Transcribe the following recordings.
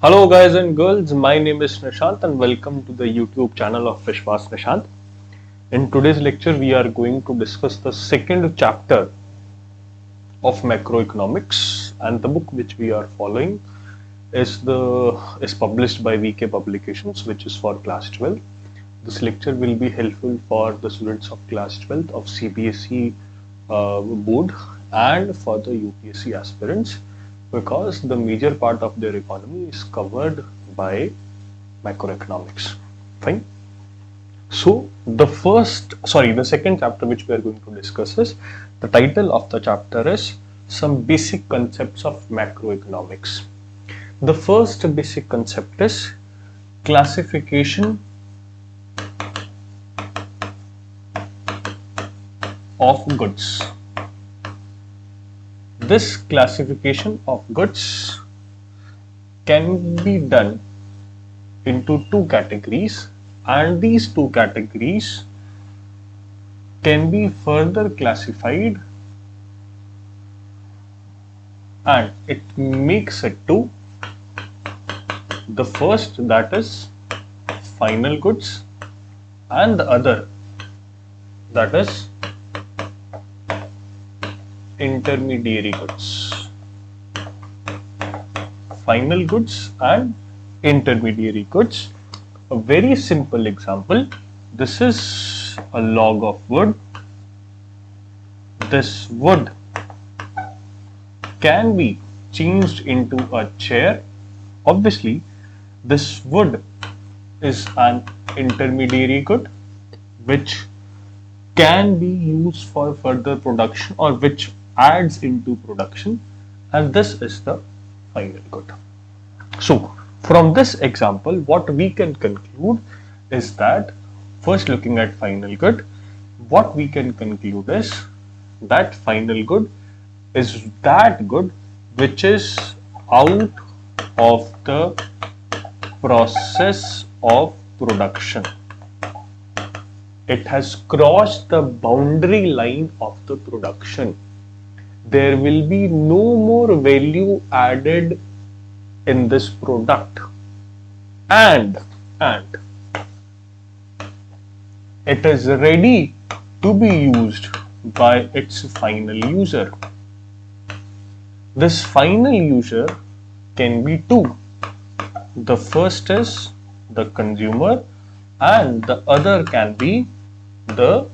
Hello guys and girls, my name is Nishant and welcome to the YouTube channel of Vishwas Nishant. In today's lecture, we are going to discuss the second chapter of macroeconomics, and the book which we are following is published by VK Publications, which is for class 12. This lecture will be helpful for the students of class 12 of CBSE board and for the UPSC aspirants, because the major part of their economy is covered by macroeconomics. Fine. So the second chapter which we are going to discuss is, the title of the chapter is Some Basic Concepts of Macroeconomics. The first basic concept is classification of goods. This classification of goods can be done into two categories, and these two categories can be further classified, and it makes it to the first, that is final goods, and the other, that is intermediary goods. Final goods and intermediary goods. A very simple example. This is a log of wood. This wood can be changed into a chair. Obviously, this wood is an intermediary good which can be used for further production, or which adds into production, and this is the final good. So from this example, what we can conclude is that, first looking at final good, what we can conclude is that final good is that good which is out of the process of production. It has crossed the boundary line of the production. There will be no more value added in this product, and it is ready to be used by its final user. This final user can be two. The first is the consumer and the other can be the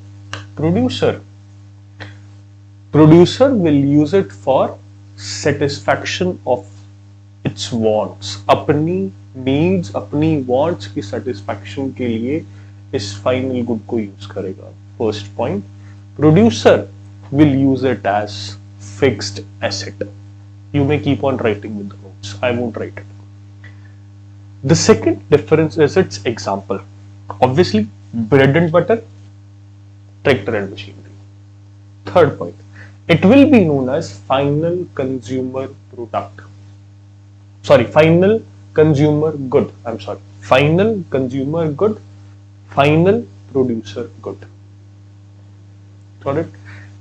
producer. Producer will use it for satisfaction of its wants. अपनी needs, अपनी wants की satisfaction के लिए इस final good को use करेगा. First point. Producer will use it as fixed asset. You may keep on writing with the notes. I won't write it. The second difference is its example. Obviously, bread and butter, tractor and machinery. Third point. It will be known as final consumer product. Final consumer good. Final consumer good, final producer good. Got it?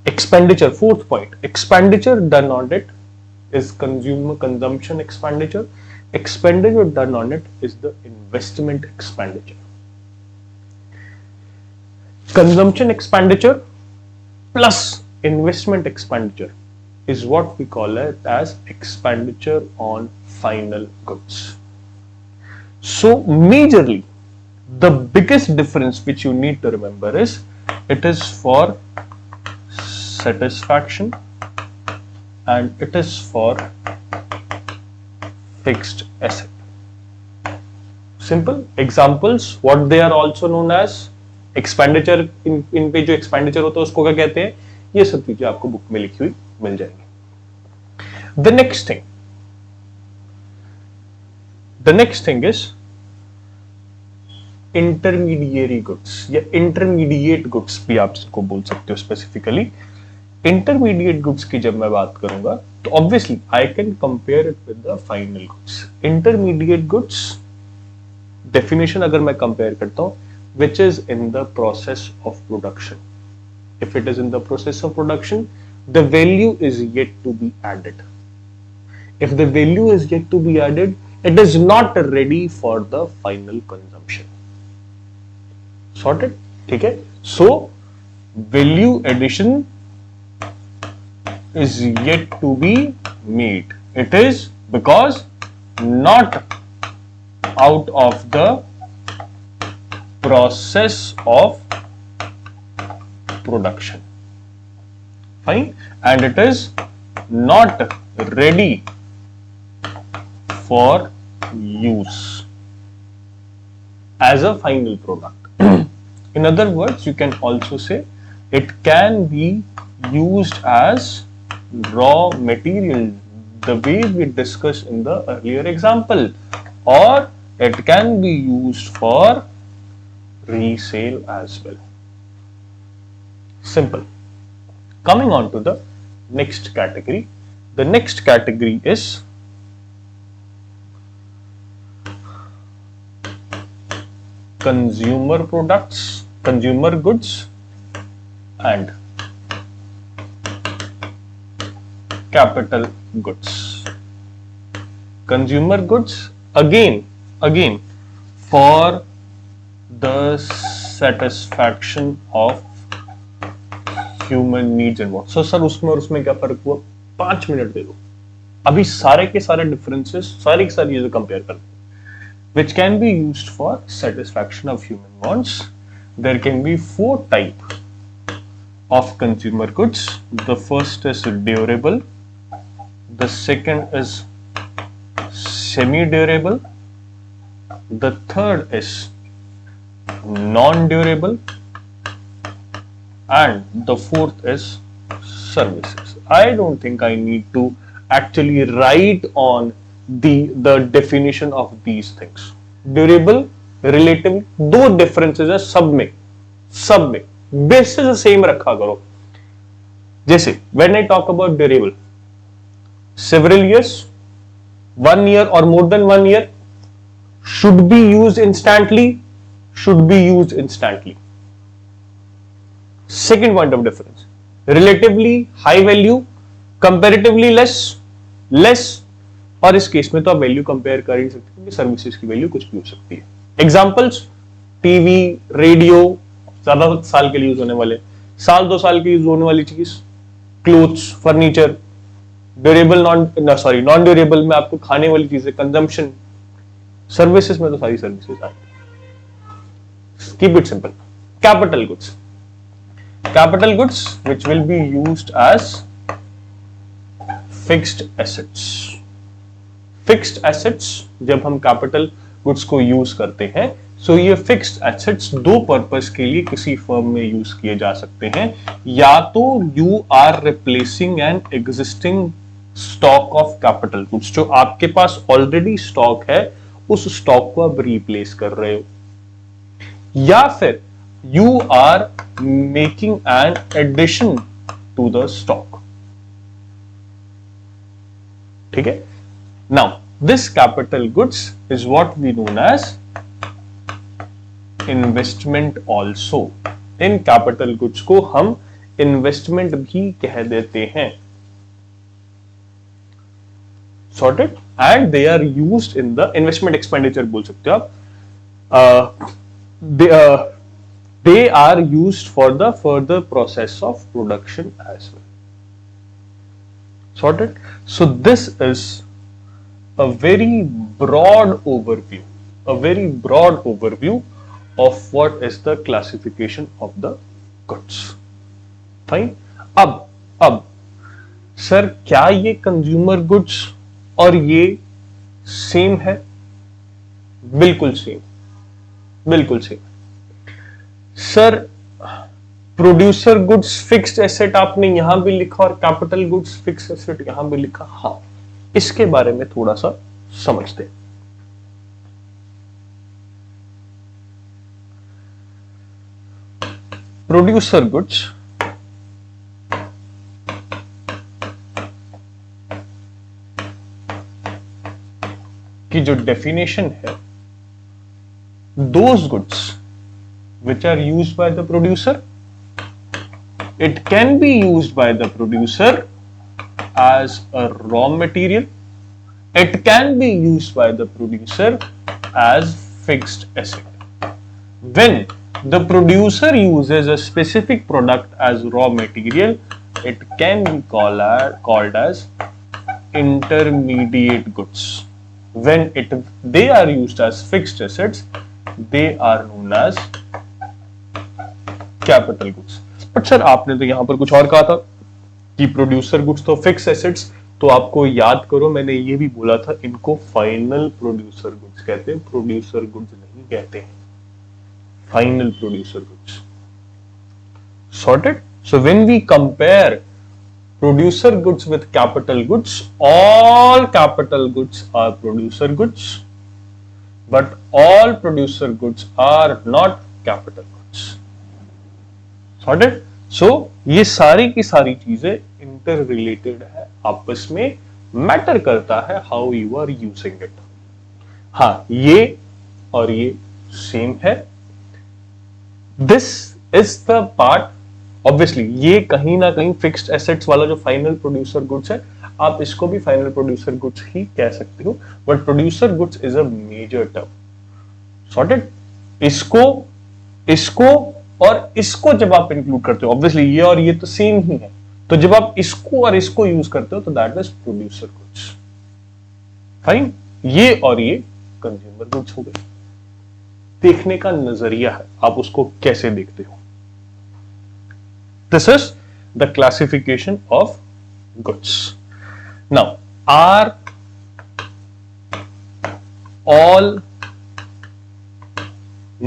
Expenditure, fourth point. Expenditure done on it is consumption expenditure. Expenditure done on it is the investment expenditure. Consumption expenditure plus investment expenditure is what we call it as expenditure on final goods. So majorly, the biggest difference which you need to remember is, it is for satisfaction and it is for fixed asset. Simple examples. What they are also known as expenditure, इन पे जो expenditure होता है उसको क्या कहते हैं, ये सब चीजें आपको बुक में लिखी हुई मिल जाएंगी. The next thing is intermediary goods या इंटरमीडिएट गुड्स भी आप इसको बोल सकते हो. स्पेसिफिकली इंटरमीडिएट गुड्स की जब मैं बात करूंगा तो obviously I can compare it with the final goods. Intermediate goods definition अगर मैं कंपेयर करता हूं, which is in the process of production. If it is in the process of production, the value is yet to be added. If the value is yet to be added, It is not ready for the final consumption. Sorted? ठीक है? So value addition is yet to be made. It is because not out of the process of production. Fine. And it is not ready for use as a final product. In other words, you can also say it can be used as raw material, the way we discussed in the earlier example, or it can be used for resale as well. Simple. Coming on to the next category. The next category is consumer products, consumer goods, and capital goods. Consumer goods, again for the satisfaction of human needs and wants. So sir उसमें क्या फर्क हुआ? 5 minute दे दो, अभी सारे के सारे differences, सारी की सारी चीजें कंपेयर कर, which can be used for satisfaction of human wants. There can be 4 types of consumer goods. The first is durable, the second is semi-durable, the third is non-durable, and the fourth is services. I don't think I need to actually write on the definition of these things. Durable, relative, दो differences है सब में basis same रखा करो. जैसे when I talk about durable, several years, 1 year or more than 1 year, should be used instantly. Second point of difference, relatively high value, comparatively less. और इस case में तो आप वैल्यू कंपेयर कर ही सकते हैं कि सर्विसेज की वैल्यू कुछ भी हो सकती है. एग्जांपल्स, टीवी, रेडियो, ज्यादा साल के लिए यूज होने वाले, साल 2 साल के यूज होने वाली चीज, clothes, furniture. Durable non durable में आपको खाने वाली चीजें, कंजम्पशन. सर्विसेज में तो सारी सर्विसेज आती है. Keep it simple. Capital goods which will be used as fixed assets. Fixed assets जब हम कैपिटल गुड्स को यूज करते हैं, सो ये फिक्स्ड एसेट्स 2 पर्पस के लिए किसी फर्म में यूज किए जा सकते हैं. या तो you are replacing an existing stock of capital goods, जो आपके पास ऑलरेडी स्टॉक है उस स्टॉक को आप रिप्लेस कर रहे हो, या फिर you are making an addition to the stock. ठीक है. Now, this capital goods is what we known as investment also. In capital goods को हम investment भी कह देते हैं. Sorted? And they are used in the investment expenditure बोल सकते हो आप. They are used for the further process of production as well. Sorted? So this is a very broad overview of what is the classification of the goods. Fine. अब sir क्या ये consumer goods और ये same है? बिल्कुल same. Sir producer goods fixed asset आपने यहां भी लिखा और कैपिटल गुड्स फिक्स्ड एसेट यहां भी लिखा. हाँ, इसके बारे में थोड़ा सा समझते हैं. प्रोड्यूसर गुड्स की जो डेफिनेशन है, those goods which are used by the producer, it can be used by the producer as a raw material, It can be used by the producer as fixed asset. When the producer uses a specific product as raw material, it can be called as intermediate goods. When they are used as fixed assets, they are known as capital goods. But sir आपने तो यहां पर कुछ और कहा था कि producer goods तो फिक्स एसेट्स, तो आपको याद करो मैंने ये भी बोला था इनको फाइनल प्रोड्यूसर गुड्स कहते हैं, प्रोड्यूसर गुड्स नहीं कहते हैं, final producer goods. Sorted. So when we compare producer goods with capital goods, all capital goods are producer goods, but all producer goods are not capital goods. Sorted? So ये सारी की सारी चीजें interrelated है, आपस में मैटर करता है how you are using it. हाँ, ये और ये सेम है. This is the part. Obviously ये कहीं ना कहीं फिक्स्ड एसेट्स वाला जो फाइनल प्रोड्यूसर गुड्स है, आप इसको भी फाइनल प्रोड्यूसर गुड्स ही कह सकते हो, but producer goods is a major term. Sorted. इसको और इसको जब आप इंक्लूड करते हो, ऑब्वियसली ये और ये तो सेम ही है, तो जब आप इसको और इसको यूज करते हो तो that is producer goods. Fine. ये और ये कंज्यूमर गुड्स हो गए. देखने का नजरिया है, आप उसको कैसे देखते हो. This is the classification of goods. Now, are all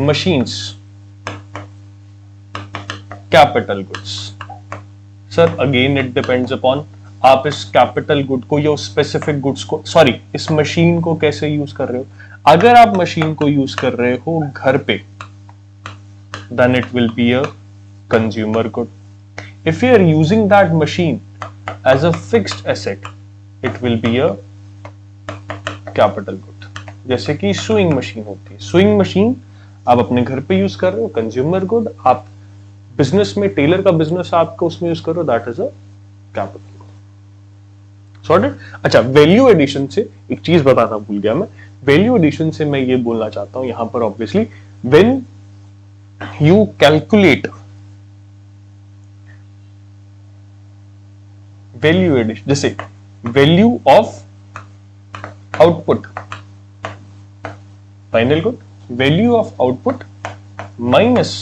machines capital goods? Sir, again it depends upon आप इस कैपिटल गुड को या स्पेसिफिक गुड्स को, सॉरी, इस मशीन को कैसे यूज कर रहे हो. अगर आप मशीन को यूज कर रहे हो घर पे, then it will be a consumer good. If you are using that machine as a fixed asset, it will be a capital good. जैसे कि सुइंग मशीन होती है, सुइंग मशीन आप अपने घर पे यूज कर रहे हो, कंज्यूमर गुड. आप बिजनेस में, टेलर का बिजनेस आपको उसमें यूज कर रहे हो, that is a capital good. Sorted. अच्छा, वैल्यू एडिशन से एक चीज बताना भूल गया मैं. वैल्यू एडिशन से मैं ये बोलना चाहता हूं यहां पर, obviously when you calculate value addition, जैसे value of output, final good, value of output minus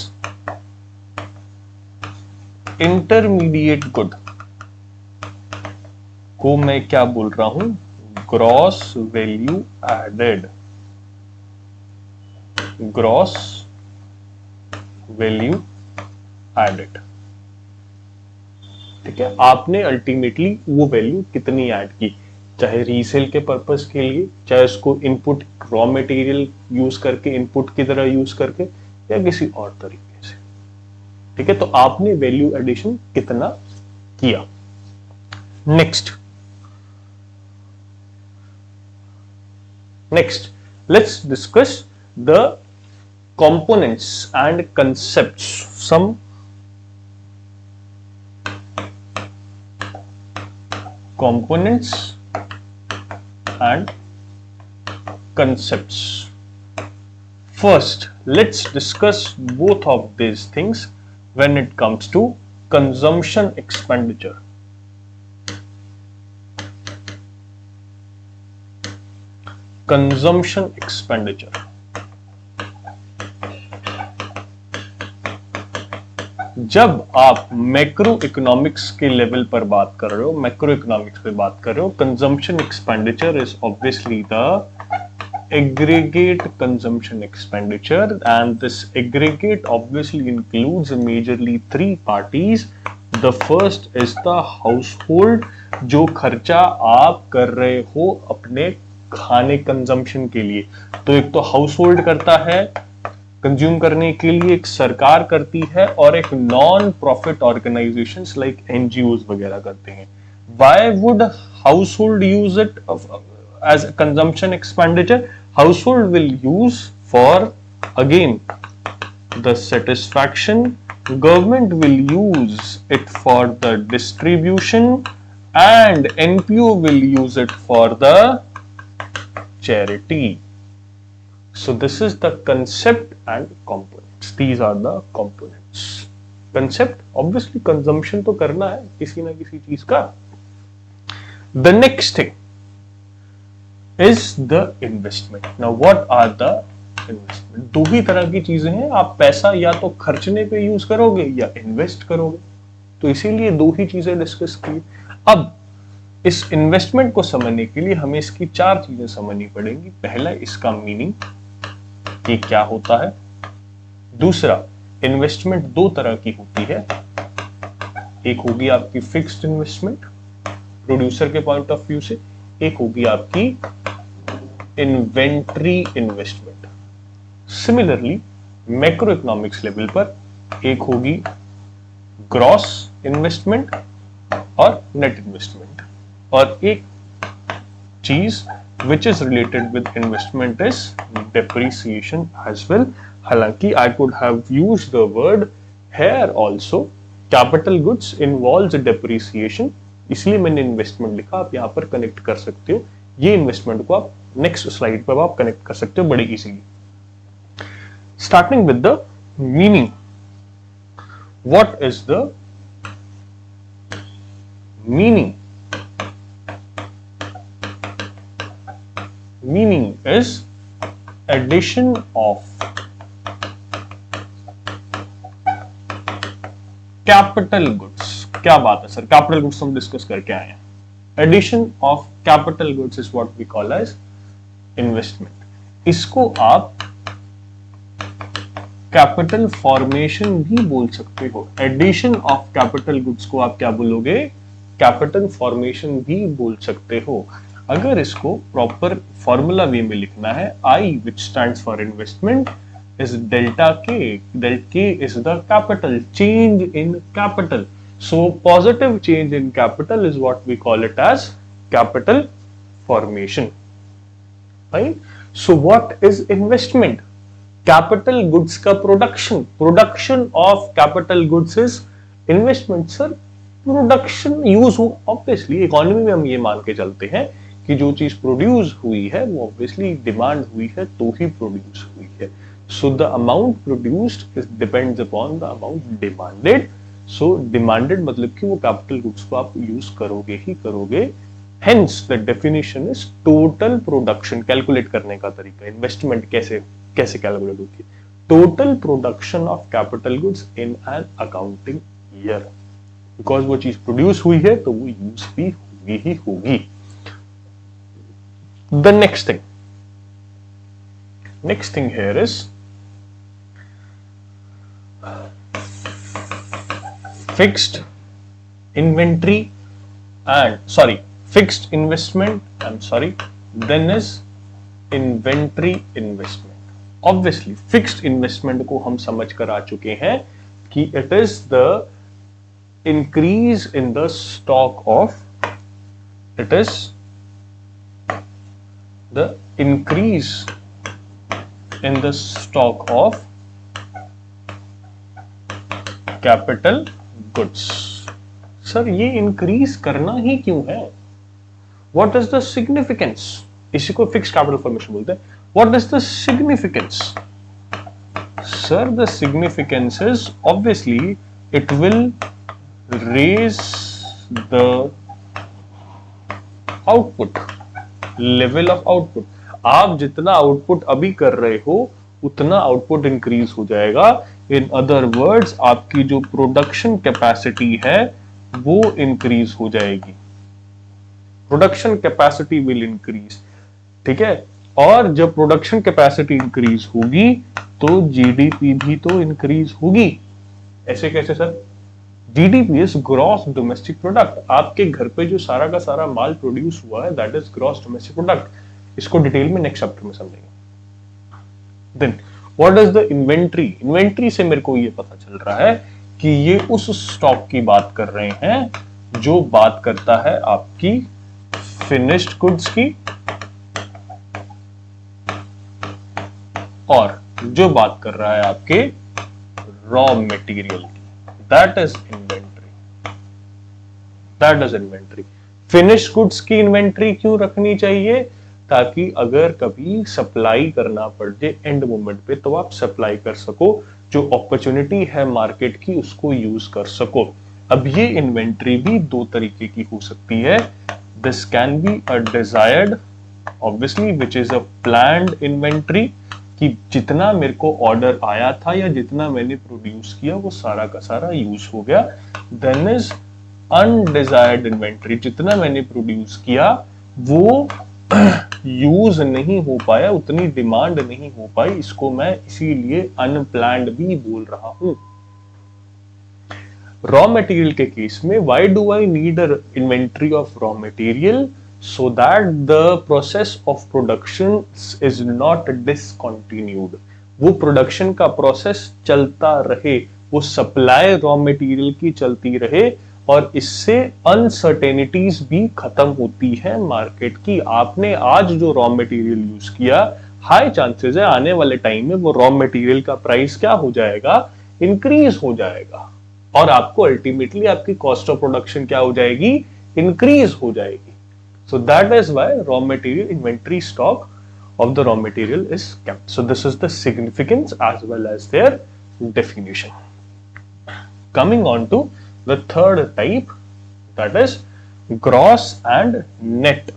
intermediate good को मैं क्या बोल रहा हूं, gross value added. Gross value added. ठीक है. आपने अल्टीमेटली वो वैल्यू कितनी ऐड की, चाहे रीसेल के पर्पस के लिए, चाहे उसको इनपुट रॉ मटेरियल यूज करके, इनपुट की तरह यूज करके, या किसी और तरीके से. ठीक है. तो आपने वैल्यू एडिशन कितना किया. Next let's discuss the components and concepts. Some components and concepts. First, let's discuss both of these things when it comes to consumption expenditure. Consumption expenditure. जब आप मैक्रो इकोनॉमिक्स के लेवल पर बात कर रहे हो, मैक्रो इकोनॉमिक्स पे बात कर रहे हो, consumption expenditure is obviously the aggregate consumption expenditure, and this aggregate obviously includes majorly three parties. The first is the household, जो खर्चा आप कर रहे हो अपने खाने कंजम्पशन के लिए. तो एक तो हाउस होल्ड करता है कंज्यूम करने के लिए, एक सरकार करती है, और एक non profit organisations like NGOs वगैरह करते हैं. Why would household use it as a consumption expenditure? Household will use for, again, the satisfaction. Government will use it for the distribution, and NPO will use it for the charity. So this is the concept and components. These are the components. Concept, obviously consumption तो करना है किसी ना किसी चीज का. The next thing is the investment. Now what are the investment? दो ही तरह की चीजें हैं. आप पैसा या तो खर्चने पे यूज करोगे या इन्वेस्ट करोगे. तो इसीलिए दो ही चीजें डिस्कस की. अब इस इन्वेस्टमेंट को समझने के लिए हमें इसकी चार चीजें समझनी पड़ेंगी. पहला, इसका मीनिंग, ये क्या होता है. दूसरा, इन्वेस्टमेंट दो तरह की होती है. एक होगी आपकी फिक्स्ड इन्वेस्टमेंट प्रोड्यूसर के पॉइंट ऑफ व्यू से, एक होगी आपकी inventory investment. Similarly macro economics level पर एक होगी ग्रॉस इन्वेस्टमेंट और नेट इन्वेस्टमेंट, और एक चीज which is related with investment is depreciation as well. हालांकि I could have used the word here also. Capital goods involves depreciation, इसलिए मैंने इन्वेस्टमेंट लिखा. आप यहाँ पर कनेक्ट कर सकते हो. ये इन्वेस्टमेंट को आप नेक्स्ट स्लाइड पर आप कनेक्ट कर सकते हो बड़े easily. Starting with the meaning. What is the meaning? Meaning is addition of capital goods. क्या बात है सर, कैपिटल गुड्स हम डिस्कस करके आए हैं. Addition of capital goods is what we call as investment. इसको आप कैपिटल फॉर्मेशन भी बोल सकते हो. एडिशन ऑफ कैपिटल गुड्स को आप क्या बोलोगे? कैपिटल फॉर्मेशन भी बोल सकते हो. अगर इसको प्रॉपर फॉर्मूला वे में लिखना है, I which stands for investment is delta K. Delta K is the capital change in capital. So positive change in capital is what we call it as capital formation. Right? So what is investment? Capital goods का production. Production of capital goods is investment. Sir, production use हो, obviously economy में हम ये मान के चलते हैं कि जो चीज प्रोड्यूस हुई है वो ऑब्वियसली डिमांड हुई है तो ही प्रोड्यूस हुई है. So the amount produced is depends upon the amount demanded. So demanded मतलब कि वो कैपिटल गुड्स को आप यूज करोगे ही करोगे. Hence the definition is total production. Calculate करने का तरीका, इन्वेस्टमेंट कैसे कैसे कैलकुलेट होती है. Total production of capital goods in an accounting year. Because वो चीज प्रोड्यूस हुई है तो वो यूज भी होगी ही होगी. The next thing here is fixed inventory and fixed investment. Then is inventory investment. Obviously fixed investment को हम समझ कर आ चुके हैं कि it is the increase in the stock of, it is the increase in the stock of capital goods. Sir ये increase करना ही क्यों है? What is the significance? इसी को फिक्स्ड कैपिटल फॉर्मेशन बोलते हैं. What is the significance? Sir, the significance is obviously it will raise the output. Level of output. आप जितना आउटपुट अभी कर रहे हो उतना आउटपुट इंक्रीज हो जाएगा. इन अदर वर्ड्स आपकी जो प्रोडक्शन कैपेसिटी है वो इंक्रीज हो जाएगी. Production capacity will increase. ठीक है. और जब प्रोडक्शन कैपेसिटी इंक्रीज होगी तो जीडीपी भी तो इंक्रीज होगी. ऐसे कैसे sir? GDP is gross domestic product. आपके घर पे जो सारा का सारा माल प्रोड्यूस हुआ है that is gross domestic product. इसको डिटेल में नेक्स्ट चैप्टर में समझेंगे. Then what is the inventory? Inventory से मेरे को ये पता चल रहा है कि ये उस स्टॉक की बात कर रहे हैं जो बात करता है आपकी फिनिश्ड गुड्स की और जो बात कर रहा है आपके रॉ मटेरियल की. That is inventory. That is inventory. Finished goods की इन्वेंट्री क्यों रखनी चाहिए? ताकि अगर कभी सप्लाई करना पड़ जाए एंड मोमेंट पे तो आप सप्लाई कर सको, जो अपॉर्चुनिटी है मार्केट की उसको यूज कर सको। अब ये इन्वेंट्री भी दो तरीके की हो सकती है। This can be a desired obviously which is a planned inventory, कि जितना मेरे को ऑर्डर आया था या जितना मैंने प्रोड्यूस किया वो सारा का सारा यूज हो गया। देन इज अनडिजायर्ड इन्वेंट्री, जितना मैंने प्रोड्यूस किया वो यूज नहीं हो पाया, उतनी डिमांड नहीं हो पाई, इसको मैं इसीलिए अनप्लैंड भी बोल रहा हूं। रॉ मटेरियल के केस में why do I need a inventory of raw material? So that the process of production is not discontinued, वो प्रोडक्शन का प्रोसेस चलता रहे, वो सप्लाई रॉ मटेरियल की चलती रहे, और इससे अनसर्टेनिटीज भी खत्म होती है मार्केट की। आपने आज जो रॉ मटेरियल यूज किया, हाई चांसेस है आने वाले टाइम में वो रॉ मटेरियल का प्राइस क्या हो जाएगा, इंक्रीज हो जाएगा, और आपको अल्टीमेटली आपकी कॉस्ट ऑफ प्रोडक्शन क्या हो जाएगी, इंक्रीज हो जाएगी। So that is why raw material inventory stock of the raw material is kept. So this is the significance as well as their definition. Coming on to the third type, that is gross and net.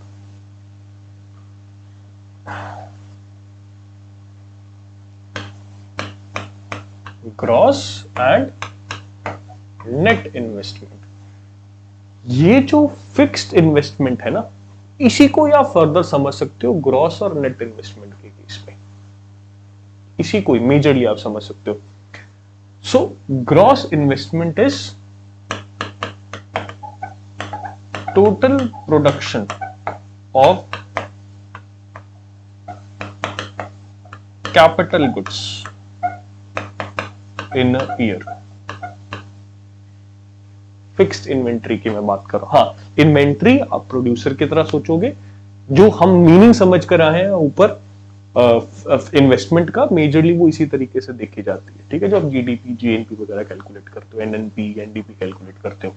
Gross and net investment. ये जो fixed investment है ना, इसी को या further समझ सकते हो ग्रॉस और नेट इन्वेस्टमेंट के केस में, इसी को मेजरली आप समझ सकते हो। So gross investment is total production of capital goods in a year. Fixed inventory की मैं बात कर रहा हूं। हाँ, इन्वेंट्री आप प्रोड्यूसर की तरह सोचोगे, जो हम मीनिंग समझ कर आए हैं ऊपर इन्वेस्टमेंट का, मेजरली वो इसी तरीके से देखी जाती है। ठीक है, जो आप जीडीपी जीएनपी वगैरह कैलकुलेट करते हो, एनएनपी एनडीपी कैलकुलेट करते हो।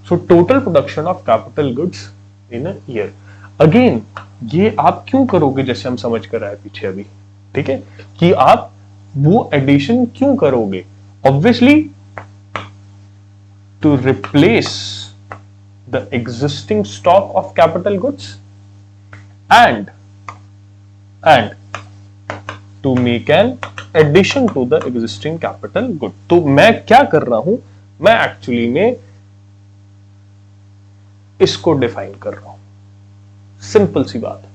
So total production of capital goods in a year. Again ये आप क्यों करोगे, जैसे हम समझ कर आए पीछे अभी, ठीक है, कि आप वो एडिशन क्यों करोगे? Obviously to replace the existing stock of capital goods and to make an addition to the existing capital good। तो मैं क्या कर रहा हूं, मैं एक्चुअली में इसको डिफाइन कर रहा हूं, सिंपल सी बात है,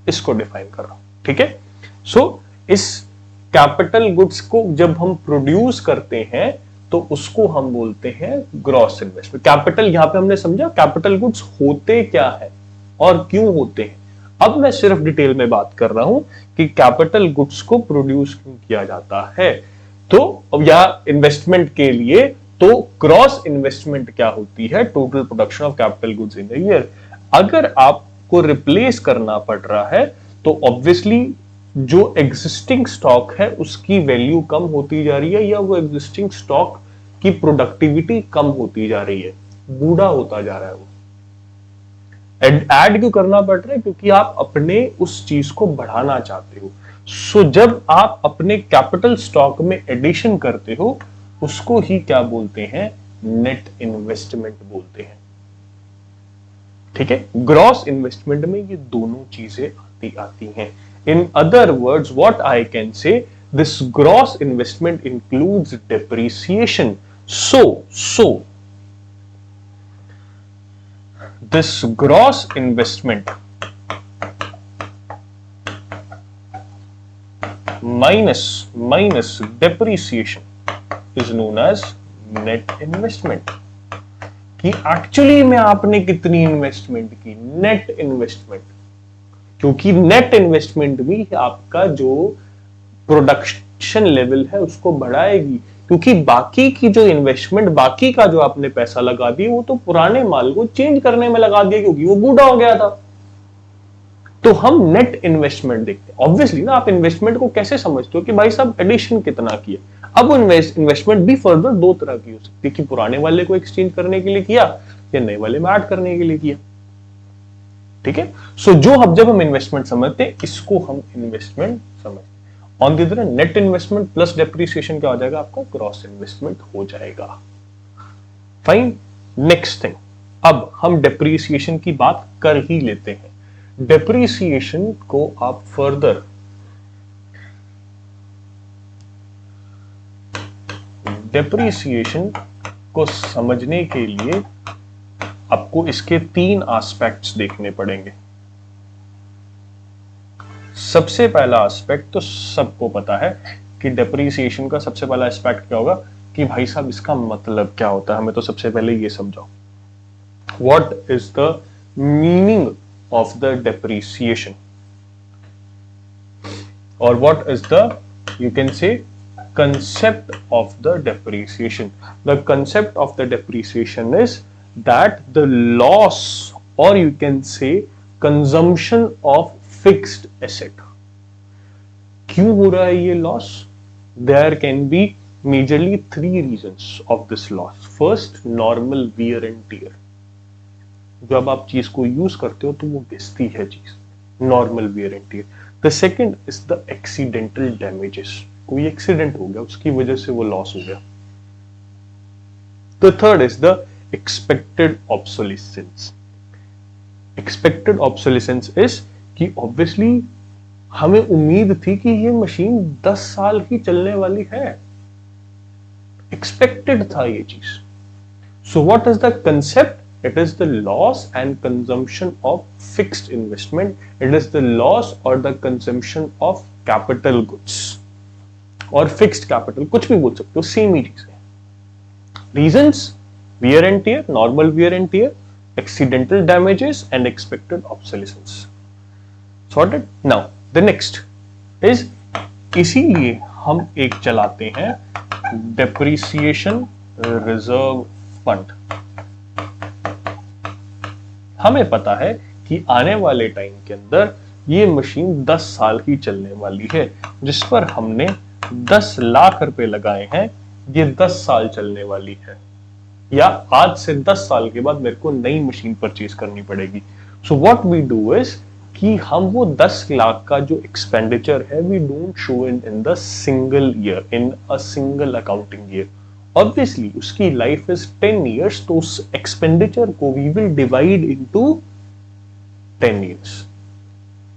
इसको डिफाइन कर रहा हूं। ठीक है, सो इस कैपिटल गुड्स को जब हम प्रोड्यूस करते हैं तो उसको हम बोलते हैं ग्रॉस इन्वेस्टमेंट। कैपिटल यहां पे हमने समझा कैपिटल गुड्स होते क्या है और क्यों होते हैं। अब मैं सिर्फ डिटेल में बात कर रहा हूं कि कैपिटल गुड्स को प्रोड्यूस क्यों किया जाता है, तो या इन्वेस्टमेंट के लिए, तो ग्रॉस इन्वेस्टमेंट क्या होती है, total production of capital goods in a year. अगर आपको रिप्लेस करना पड़ रहा है तो ऑब्वियसली जो एग्जिस्टिंग स्टॉक है उसकी वैल्यू कम होती जा रही है, या वो एग्जिस्टिंग स्टॉक की प्रोडक्टिविटी कम होती जा रही है, बूढ़ा होता जा रहा है वो। ऐड क्यों करना पड़ रहा है? क्योंकि आप अपने उस चीज को बढ़ाना चाहते हो। सो जब आप अपने कैपिटल स्टॉक में एडिशन करते हो उसको ही क्या बोलते हैं, नेट इन्वेस्टमेंट बोलते हैं। ठीक है, ग्रॉस इन्वेस्टमेंट में ये दोनों चीजें आती हैं। In other words, what I can say, this gross investment includes depreciation. So this gross investment minus depreciation is known as net investment. कि एक्चुअली में आपने कितनी इन्वेस्टमेंट की, नेट इन्वेस्टमेंट, क्योंकि नेट इन्वेस्टमेंट भी आपका जो प्रोडक्शन लेवल है उसको बढ़ाएगी, क्योंकि बाकी की जो इन्वेस्टमेंट, बाकी का जो आपने पैसा लगा दिया वो तो पुराने माल को चेंज करने में लगा दिया क्योंकि वो बूढ़ा हो गया था। तो हम नेट इन्वेस्टमेंट देखते हैं। ऑब्वियसली ना, आप इन्वेस्टमेंट को कैसे समझते हो कि भाई साहब एडिशन कितना किया। अब वो इन्वेस्टमेंट भी फर्दर दो तरह की हो सकती है कि पुराने वाले को एक्सचेंज करने के लिए किया या नए वाले में ऐड करने के लिए किया। ठीक है। सो जो हम जब हम इन्वेस्टमेंट समझते हैं इसको हम इन्वेस्टमेंट समझते हैं। On the other net investment plus depreciation क्या हो जाएगा आपका, ग्रॉस इन्वेस्टमेंट हो जाएगा। फाइन। नेक्स्ट थिंग, अब हम डेप्रिसिएशन की बात कर ही लेते हैं। डेप्रिसिएशन को आप फर्दर डेप्रिसिएशन को समझने के लिए आपको इसके 3 एस्पेक्ट्स देखने पड़ेंगे। सबसे पहला एस्पेक्ट तो सबको पता है कि डेप्रिसिएशन का सबसे पहला एस्पेक्ट क्या होगा कि भाई साहब इसका मतलब क्या होता है, हमें तो सबसे पहले ये समझाओ। What is the meaning of the depreciation, और what is the, you can say, concept of the depreciation. The concept of the depreciation is that the loss, or you can say consumption of fixed asset. क्यों हो रहा है ये loss? There can be majorly 3 reasons of this loss. First, normal wear and tear. जब आप चीज को use करते हो तो वो घिसती है चीज, normal wear and tear. The second is the accidental damages. कोई एक्सीडेंट हो गया उसकी वजह से वो लॉस हो गया। The third is the expected obsolescence. Expected obsolescence is कि ऑब्वियसली हमें उम्मीद थी कि ये मशीन 10 साल ही चलने वाली है, एक्सपेक्टेड था ये चीज। So what is the concept? It is the loss and consumption of fixed investment. It is the loss or the consumption of capital goods. और फिक्स्ड कैपिटल, कुछ भी बोल सकते हो, सेम ही चीज है। Reasons, wear and tear, normal wear and tear, accidental damages and expected obsolescence. Sorted. Now the next is, इसीलिए हम एक चलाते हैं डेप्रिसिएशन रिजर्व फंड। हमें पता है कि आने वाले टाइम के अंदर ये मशीन 10 साल ही चलने वाली है, जिस पर हमने 10 लाख रुपए लगाए हैं, ये 10 साल चलने वाली है, या आज से 10 साल के बाद मेरे को नई मशीन परचेज करनी पड़ेगी। So what we do is कि हम वो 10 लाख का जो एक्सपेंडिचर है, we don't show in the single year, in a single accounting year. Obviously उसकी लाइफ इज 10 ईयर्स, तो उस एक्सपेंडिचर को we will divide into 10 years.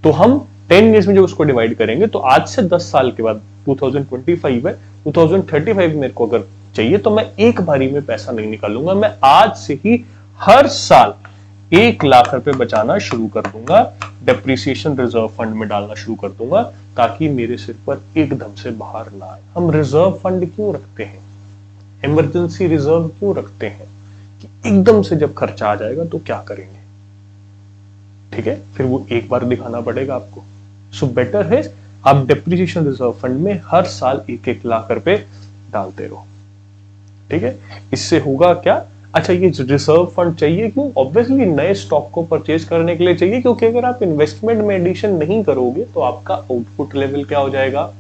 तो हम 10 ईयर्स में जो उसको डिवाइड करेंगे, तो आज से 10 साल के बाद 2025 है, 2035 मेरे को अगर चाहिए तो मैं एक बारी में पैसा नहीं निकालूंगा, मैं आज से ही हर साल 1 लाख रुपए बचाना शुरू कर दूंगा, डेप्रिसिएशन रिजर्व फंड में डालना शुरू कर दूंगा, ताकि मेरे सिर पर एकदम से बाहर ना आए। हम रिजर्व फंड क्यों रखते हैं, इमरजेंसी रिजर्व क्यों रखते हैं, कि एकदम से जब खर्चा आ जाएगा तो क्या करेंगे, ठीक है, फिर वो एक बार दिखाना पड़ेगा आपको। सो बेटर है आप डेप्रिसिएशन रिजर्व फंड में हर साल 1-1 लाख रुपए डालते रहो, ठीक है। इससे होगा क्या, अच्छा ये रिजर्व फंड चाहिए क्यों, ऑब्वियसली नए स्टॉक को परचेज करने के लिए चाहिए, क्योंकि अगर आप इन्वेस्टमेंट में एडिशन नहीं करोगे तो आपका आउटपुट लेवल क्या हो जाएगा,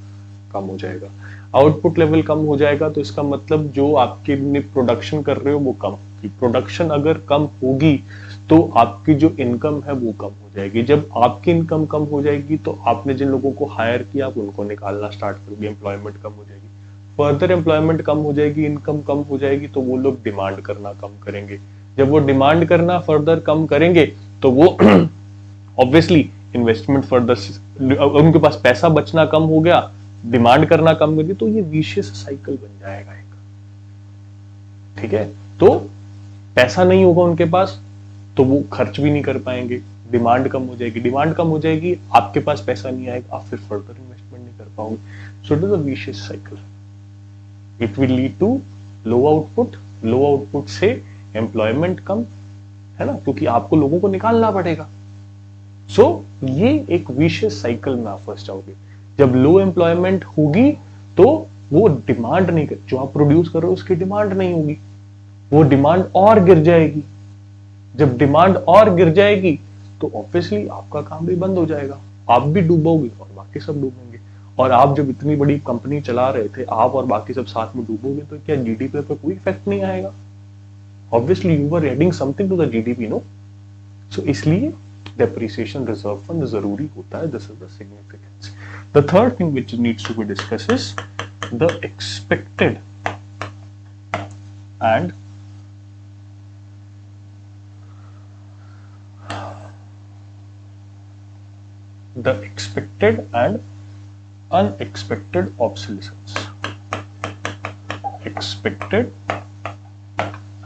कम हो जाएगा। आउटपुट लेवल कम हो जाएगा तो इसका मतलब जो आपके प्रोडक्शन कर रहे हो वो कम होगी, प्रोडक्शन अगर कम होगी तो आपकी जो इनकम है वो कम हो जाएगी। जब आपकी इनकम कम हो जाएगी तो आपने जिन लोगों को हायर किया आप उनको निकालना स्टार्ट करोगे, एम्प्लॉयमेंट कम हो जाएगी, फर्दर एम्प्लॉयमेंट कम हो जाएगी, इनकम कम हो जाएगी, तो वो लोग डिमांड करना कम करेंगे। जब वो डिमांड करना फर्दर कम करेंगे तो वो ऑब्वियसली इन्वेस्टमेंट फर्दर, उनके पास पैसा बचना कम हो गया, डिमांड करना कम कर दी, तो ये विशियस साइकिल बन जाएगा एक, ठीक है। तो पैसा नहीं होगा उनके पास तो वो खर्च भी नहीं कर पाएंगे, डिमांड कम हो जाएगी, डिमांड कम हो जाएगी, आपके पास पैसा नहीं आएगा, आप फिर फर्दर इन्वेस्टमेंट नहीं कर पाओगे। So it is a vicious cycle, it will lead to low output, low output से एम्प्लॉयमेंट कम, है ना, क्योंकि आपको लोगों को निकालना पड़ेगा। सो ये एक विशियस साइकिल में आप फंस जाओगे। जब लो एम्प्लॉयमेंट होगी तो वो डिमांड नहीं कर, जो आप प्रोड्यूस कर रहे हो उसकी डिमांड नहीं होगी, वो डिमांड और गिर जाएगी। जब डिमांड और गिर जाएगी तो ऑब्वियसली आपका काम भी बंद हो जाएगा, आप भी डूबोगे और बाकी सब डूबेंगे। और आप जब इतनी बड़ी कंपनी चला रहे थे, आप और बाकी सब साथ में डूबोगे तो क्या जीडीपी पर कोई इफेक्ट नहीं आएगा? Obviously you were adding something to the GDP, no. So इसलिए depreciation reserve fund जरूरी होता है. This is the significance. The third thing which needs to be discussed is the expected and unexpected obsolescence. Expected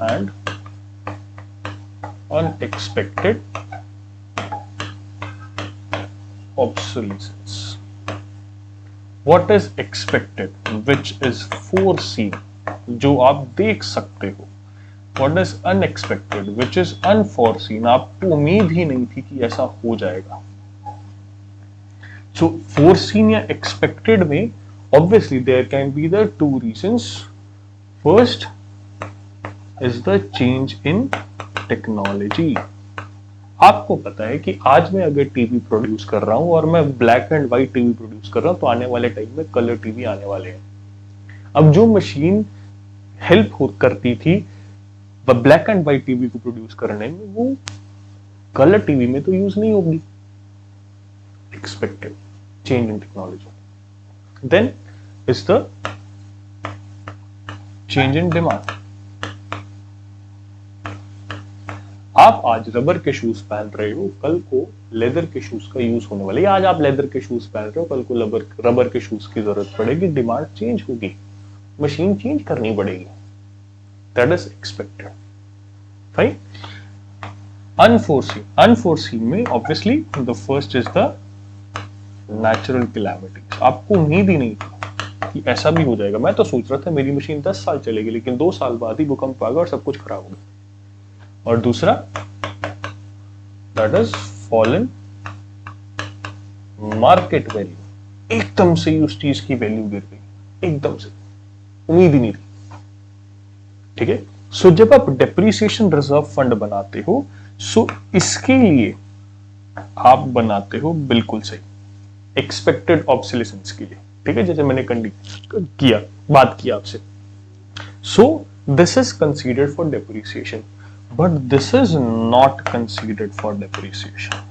and unexpected obsolescence. What is expected? Which is foreseen, जो आप देख सकते हो. What is unexpected? Which is unforeseen, आपको उम्मीद ही नहीं थी कि ऐसा हो जाएगा. So foreseen या expected में obviously there can be the two reasons. First is the change in technology. आपको पता है कि आज मैं अगर टीवी प्रोड्यूस कर रहा हूं और मैं black and white TV produce कर रहा हूं तो आने वाले टाइम में कलर टीवी आने वाले हैं. अब जो मशीन हेल्प करती थी ब्लैक एंड व्हाइट टीवी को प्रोड्यूस करने में, वो कलर टीवी में तो यूज नहीं होगी. Expected change in technology. Then is the change in demand. आप आज रबर के शूज पहन रहे हो, कल को लेदर के शूज का यूज होने वाला है. आज आप लेदर के शूज पहन रहे हो, कल को रबर के शूज की जरूरत पड़ेगी. डिमांड चेंज होगी, मशीन चेंज करनी पड़ेगी. That is expected. Fine. Unforeseen में obviously the first is the natural calamities. आपको उम्मीद ही नहीं थी कि ऐसा भी हो जाएगा. मैं तो सोच रहा था मेरी मशीन 10 साल चलेगी, लेकिन 2 साल बाद ही भूकंप आ गया और सब कुछ खराब हो गया. और दूसरा that is fallen market value. एकदम से ही उस चीज की वैल्यू गिर गई, एकदम से, उम्मीद ही नहीं थी. ठीक है. सो जब आप डेप्रिसिएशन रिजर्व फंड बनाते हो, सो इसके लिए आप बनाते हो बिल्कुल सही एक्सपेक्टेड ऑब्सोलेसेंस के लिए. ठीक है, जैसे मैंने बात किया आपसे. So this is considered for depreciation, but this is not considered for depreciation.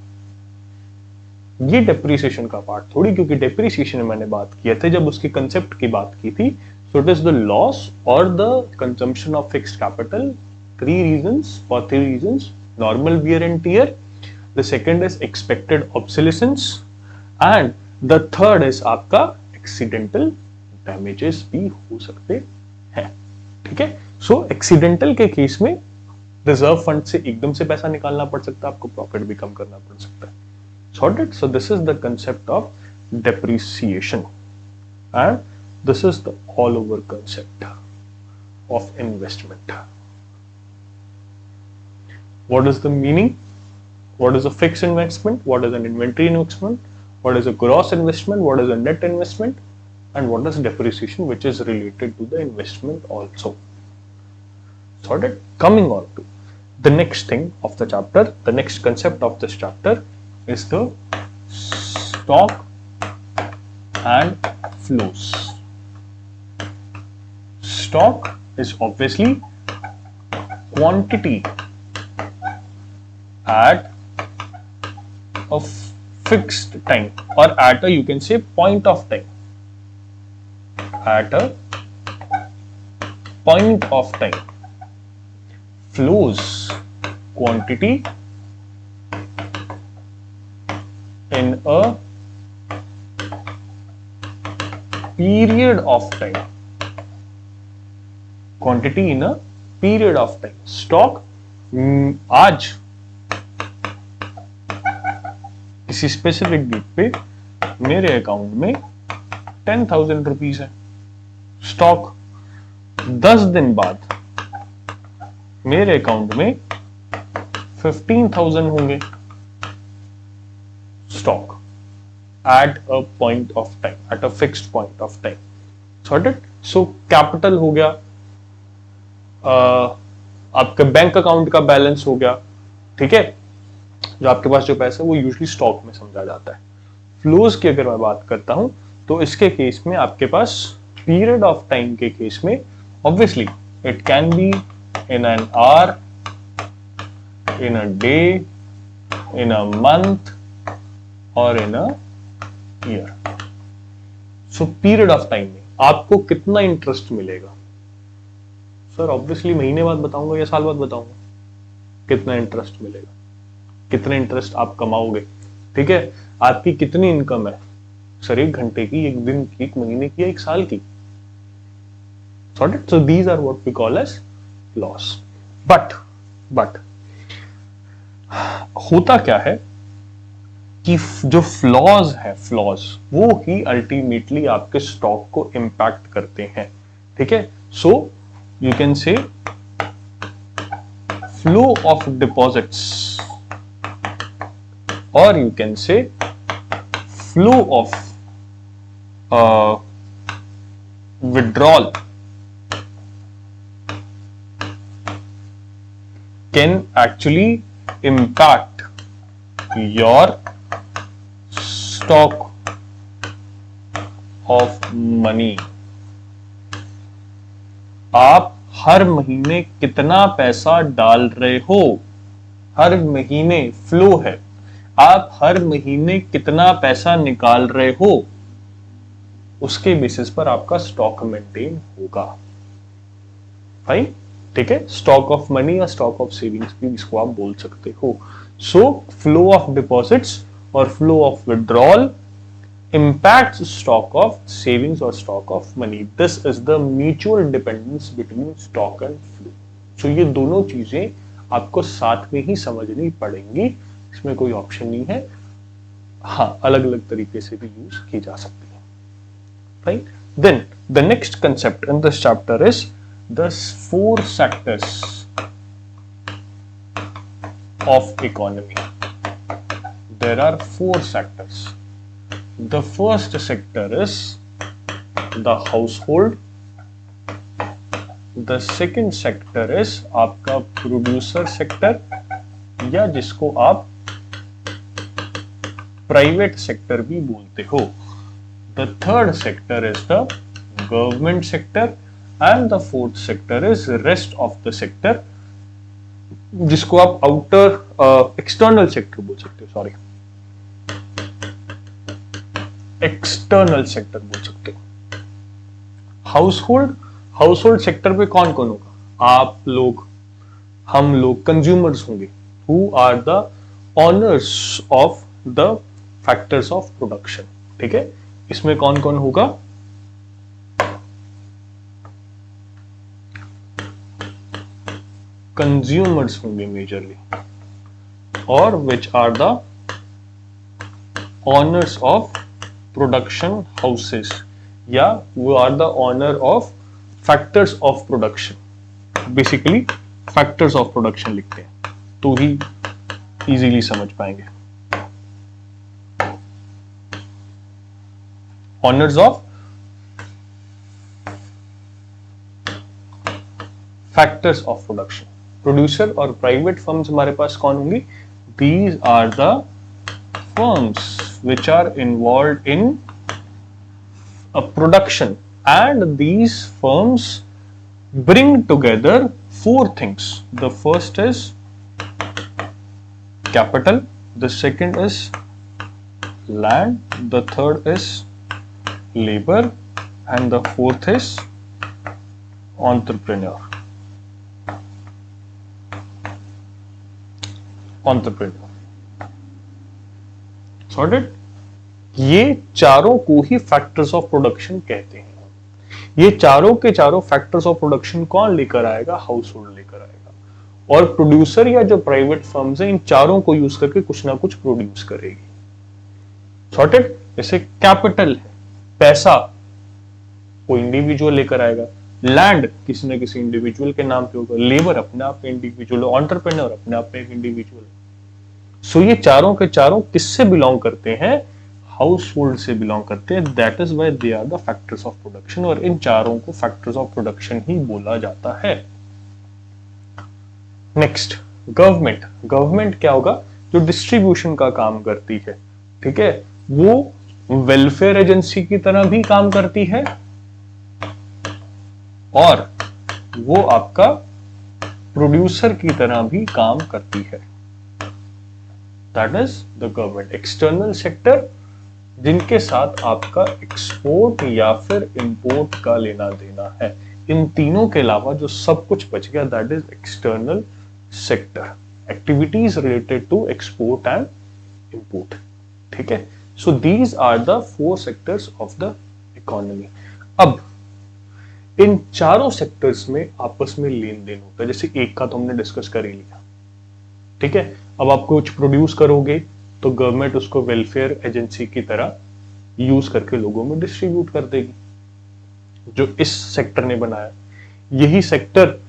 ये डेप्रिसिएशन का पार्ट थोड़ी, क्योंकि डेप्रिसिएशन में मैंने बात किया था जब उसके कंसेप्ट की बात की थी. So it is the loss और the consumption of fixed capital. 3 reasons. Normal wear and tear. The second is expected obsolescence. And the third is आपका accidental damages भी हो सकते हैं. ठीक है. So accidental के केस में रिजर्व फंड से एकदम से पैसा निकालना पड़ सकता है, आपको प्रॉफिट भी कम करना पड़ सकता है. Sorted. So this is the concept of depreciation, and this is the all over concept of investment. What is the meaning? What is a fixed investment? What is an inventory investment? What is a gross investment? What is a net investment? And what is depreciation, which is related to the investment also. Sorted. Coming on to the next thing of the chapter, the next concept of this chapter is the stock and flows. Stock is obviously quantity at a fixed time, or at a, you can say, point of time. At a point of time. Flows, quantity in a period of time. Quantity in a period of time. Stock आज किसी specific date पे मेरे account में 10,000 rupees है. Stock 10 दिन बाद मेरे account में 15,000 होंगे. Stock at a point of time, at a fixed point of time. Sorted. So capital हो गया, आपके बैंक अकाउंट का बैलेंस हो गया. ठीक है, जो आपके पास जो पैसा है वो यूजुअली स्टॉक में समझा जाता है. फ्लोज की अगर मैं बात करता हूं तो इसके केस में आपके पास पीरियड ऑफ टाइम के केस में obviously it can be in an hour, in a day, in a month or in a year. So period of time में आपको कितना इंटरेस्ट मिलेगा? सर ऑब्वियसली महीने बाद बताऊंगा या साल बाद बताऊंगा? कितना इंटरेस्ट मिलेगा, कितना इंटरेस्ट आप कमाओगे, ठीक है? आपकी कितनी इनकम है? सर 1 घंटे की, 1 दिन की, 1 महीने की, 1 साल की. Sorted? So these are what we call as loss. But होता क्या है कि जो फ्लॉज है, फ्लॉज वो ही अल्टीमेटली आपके स्टॉक को इंपैक्ट करते हैं, ठीक है? So you can say flow of deposits और you can say flow of withdrawal can actually impact your stock of money. आप हर महीने कितना पैसा डाल रहे हो, हर महीने फ्लो है, आप हर महीने कितना पैसा निकाल रहे हो, उसके बेसिस पर आपका स्टॉक मेंटेन होगा. फाइन, ठीक है? स्टॉक ऑफ मनी या स्टॉक ऑफ सेविंग्स भी इसको आप बोल सकते हो. सो फ्लो ऑफ डिपॉजिट्स और flow of withdrawal impacts stock of savings or stock of money. This is the mutual dependence between stock and flow. So ये दोनों चीजें आपको साथ में ही समझनी पड़ेंगी, इसमें कोई ऑप्शन नहीं है. हाँ, अलग अलग तरीके से भी यूज की जा सकती है. Right? Then the next concept in this chapter is the 4 sectors of economy. There are 4 sectors. The first sector is the household. The second sector is आपका producer sector या जिसको आप private sector भी बोलते हो. The third sector is the government sector and the fourth sector is rest of the sector जिसको आप outer external sector बोल सकते हो. सॉरी, एक्सटर्नल सेक्टर बोल सकते हो. हाउसहोल्ड सेक्टर पे कौन कौन होगा? आप लोग, हम लोग कंज्यूमर्स होंगे, who are the owners of the factors of production, ठीक है? इसमें कौन कौन होगा? कंज्यूमर्स होंगे मेजरली, और which are the owners of production houses या वो are the owner of factors of production. Basically factors of production लिखते हैं तो ही इजीली समझ पाएंगे. Owners of factors of production. Producer और प्राइवेट फर्म्स हमारे पास कौन होंगी? These are the firms which are involved in a production, and these firms bring together 4 things. The first is capital, the second is land, the third is labor, and the fourth is entrepreneur. Sorted? ये चारों को ही factors of production कहते हैं. ये चारों के चारों factors of production कौन लेकर आएगा? हाउसहोल्ड लेकर आएगा. और प्रोड्यूसर या जो प्राइवेट फर्म्स हैं इन चारों को यूज करके कुछ ना कुछ प्रोड्यूस करेगी. सॉर्टेड? जैसे कैपिटल है, पैसा कोई इंडिविजुअल लेकर आएगा, लैंड किसी ना किसी इंडिविजुअल के नाम पे होगा, लेबर अपने आप में इंडिविजुअल, एंटरप्रेन्योर अपने आप में एक इंडिविजुअल. सो ये चारों के चारों किससे बिलोंग करते हैं? हाउसहोल्ड से बिलोंग करते हैं. That is why they are the factors of production, और इन चारों को फैक्टर्स ऑफ प्रोडक्शन ही बोला जाता है. Next, government. गवर्नमेंट क्या होगा? जो डिस्ट्रीब्यूशन का काम करती है, ठीक है? वो वेलफेयर एजेंसी की तरह भी काम करती है और वो आपका प्रोड्यूसर की तरह भी काम करती है. That is the government. External sector जिनके साथ आपका एक्सपोर्ट या फिर इंपोर्ट का लेना देना है, इन तीनों के अलावा जो सब कुछ बच गया that is external sector, activities related to export and import. ठीक है, so these are the 4 sectors of the economy. अब इन चारों सेक्टर्स में आपस में लेन देन होता है। जैसे एक का तो हमने डिस्कस कर ही लिया, ठीक है। अब आप कुछ प्रोड्यूस करोगे तो गवर्नमेंट उसको वेलफेयर एजेंसी की तरह यूज करके लोगों में डिस्ट्रीब्यूट कर देगी, जो इस सेक्टर ने बनाया। यही सेक्टर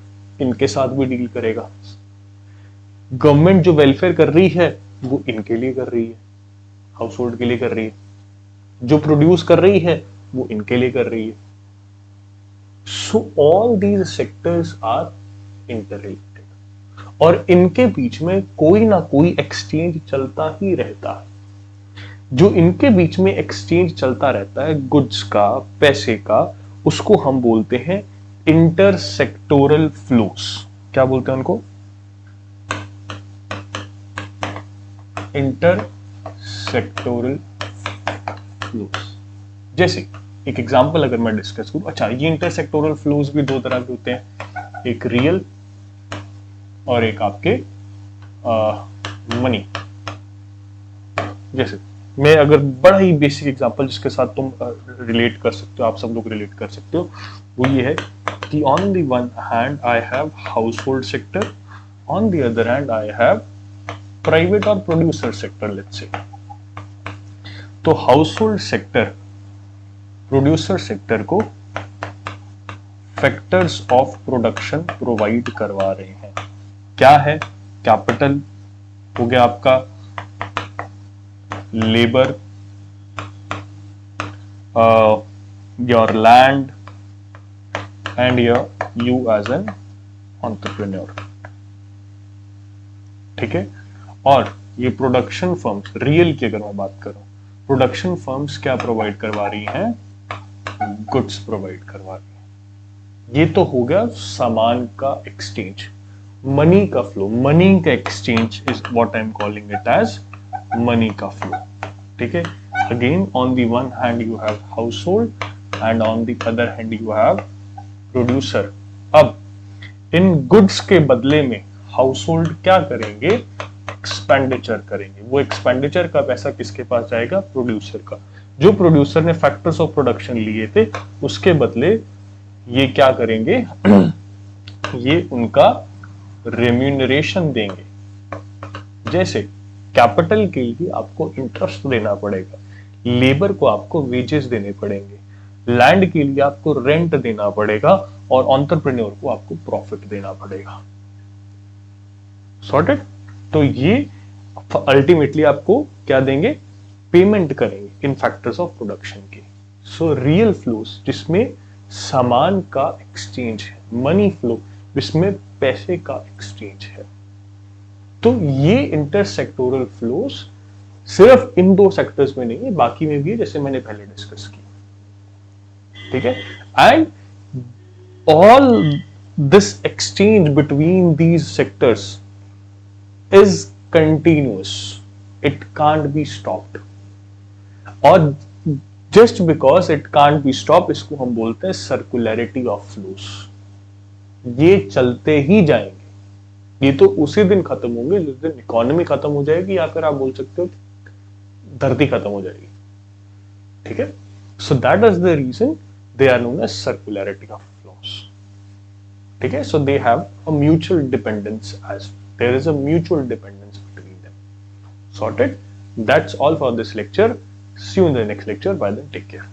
इनके साथ भी डील करेगा। गवर्नमेंट जो वेलफेयर कर रही है वो इनके लिए कर रही है, हाउस होल्ड के लिए कर रही है। जो प्रोड्यूस कर रही है वो इनके लिए कर रही है। So all these sectors are interlinked और इनके बीच में कोई ना कोई एक्सचेंज चलता ही रहता है। जो इनके बीच में एक्सचेंज चलता रहता है गुड्स का, पैसे का, उसको हम बोलते हैं इंटरसेक्टोरल फ्लोस। क्या बोलते हैं उनको? Intersectoral flows. जैसे एक एग्जांपल अगर मैं डिस्कस करूं, अच्छा ये इंटरसेक्टोरल फ्लोस भी 2 तरह के होते हैं, एक रियल और एक आपके मनी। जैसे मैं अगर बड़ा ही बेसिक एग्जांपल जिसके साथ तुम रिलेट कर सकते हो, आप सब लोग रिलेट कर सकते हो, वो ये है कि on the one hand I have household sector, on the other hand I have private और प्रोड्यूसर सेक्टर, लेट्स से। तो household sector producer sector को फैक्टर्स ऑफ प्रोडक्शन प्रोवाइड करवा रहे हैं। क्या है? कैपिटल हो गया आपका, labour, your land and you as an entrepreneur. ठीक है, और ये प्रोडक्शन फर्म्स, रियल की अगर मैं बात करूं, प्रोडक्शन फर्म्स क्या प्रोवाइड करवा रही हैं? गुड्स प्रोवाइड करवा रही हैं। ये तो हो गया सामान का एक्सचेंज, मनी का फ्लो। मनी का exchange is what I am calling it as money का फ्लो। ठीक है, again on the one hand you have household and on the other hand you have producer. अब इन goods के बदले में हाउस होल्ड क्या करेंगे? एक्सपेंडिचर करेंगे। वो एक्सपेंडिचर का पैसा किसके पास जाएगा? प्रोड्यूसर का। जो प्रोड्यूसर ने फैक्टर्स ऑफ प्रोडक्शन लिए थे उसके बदले ये क्या करेंगे? ये उनका रेम्यूनरेशन देंगे। जैसे कैपिटल के लिए आपको इंटरेस्ट देना पड़ेगा, लेबर को आपको वेजेस देने पड़ेंगे, लैंड के लिए आपको रेंट देना पड़ेगा और एंटरप्रेन्योर को आपको प्रॉफिट देना पड़ेगा। सॉर्टेड? तो ये अल्टीमेटली आपको क्या देंगे? पेमेंट करेंगे इन फैक्टर्स ऑफ प्रोडक्शन के। सो रियल फ्लोस जिसमें सामान का एक्सचेंज है, मनी फ्लो जिसमें पैसे का एक्सचेंज है। तो ये इंटरसेक्टोरल फ्लोस सिर्फ इन 2 सेक्टर्स में नहीं है, बाकी में भी है, जैसे मैंने पहले डिस्कस की। ठीक है, and all this exchange between these sectors is continuous, it can't be stopped, और just because it can't be stopped इसको हम बोलते हैं सर्कुलरिटी ऑफ फ्लोस। ये चलते ही जाएंगे, ये तो उसी दिन खत्म होंगे जिस दिन इकोनॉमी खत्म हो जाएगी, या फिर आप बोल सकते हो धरती खत्म हो जाएगी। ठीक है, so that is the reason they are known as circularity of flows. ठीक है, so they have a mutual dependence as there is a mutual dependence between them. Sorted? That's all for this lecture. See you in the next lecture. Bye then. Take care.